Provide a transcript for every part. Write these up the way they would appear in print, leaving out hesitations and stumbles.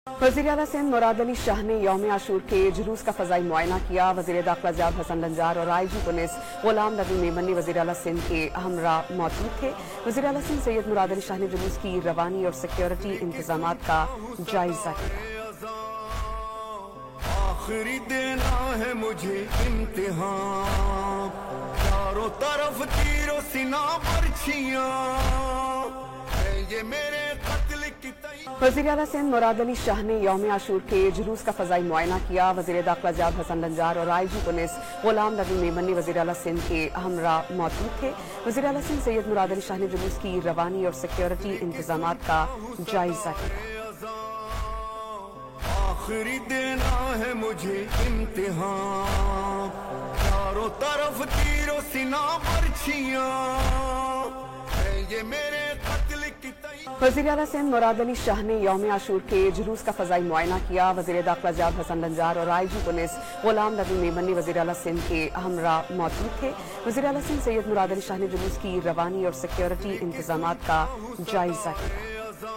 वज़ीर आला सिंध मुराद अली शाह ने यौम आशूर के जुलूस का फ़ज़ाई मुआयना किया। वज़ीर दाखिला ज़ियाद हसन लंजार और IG पुलिस गुलाम नबी मेमन वज़ीर आला सिंध के हमरा मौजूद थे। वज़ीर आला सिंध सैयद मुराद अली शाह ने जुलूस की रवानी और सिक्योरिटी इंतजामात का जायजा लिया। आखिरी देना है मुझे इम्तिहान, चारों तरफ तीरों सिना बर्छियां, ये मेरे कत्ल की वज़ीर आला सिंध मुराद अली शाह ने यौम आशूर के जुलूस का फ़ज़ाई मुआयना किया। वज़ीर दाखिला ज़ियाद हसन लंजार और IG पुलिस गुलाम नबी मेमन वज़ीर आला सिंध के हमरा मौजूद थे। वज़ीर आला सिंध सैयद मुराद अली शाह ने जुलूस की रवानी और सिक्योरिटी इंतजामात का जायजा लिया। आखिरी देना है मुझे इम्तिहान, चारों तरफ तीरों सिना बर्छियां, ये मेरे कत्ल की वज़ीर आला सिंध मुराद अली शाह ने यौम आशूर के जुलूस का फ़ज़ाई मुआयना किया। वज़ीर दाखिला ज़ियाद हसन लंजार और IG पुलिस गुलाम नबी मेमन वज़ीर आला सिंध के हमरा मौजूद थे। वज़ीर आला सिंध सैयद मुराद अली शाह ने जुलूस की रवानी और सिक्योरिटी इंतजामात का जायजा लिया।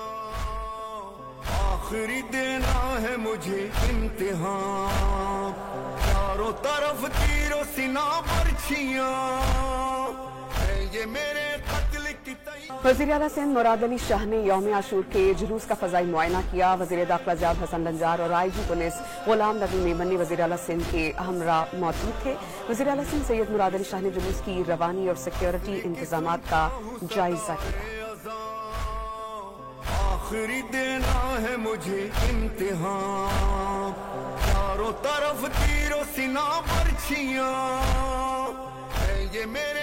आखिरी देना है मुझे इम्तिहान, चारों तरफ तीरों सिना बर्छियां, ये मेरे कत्ल की वज़ीर आला सिंध मुराद अली शाह ने यौम आशूर के जुलूस का फ़ज़ाई मुआयना किया। वज़ीर दाखिला ज़ियाद हसन लंजार और IG पुलिस गुलाम नबी मेमन वज़ीर आला सिंध के हमरा मौजूद थे। वज़ीर आला सिंध सैयद मुराद अली शाह ने जुलूस की रवानी और सिक्योरिटी इंतजामात का जायजा लिया। आखिरी देना है मुझे इम्तिहान, चारों तरफ तीरों सिना बर्छियां, ये मेरे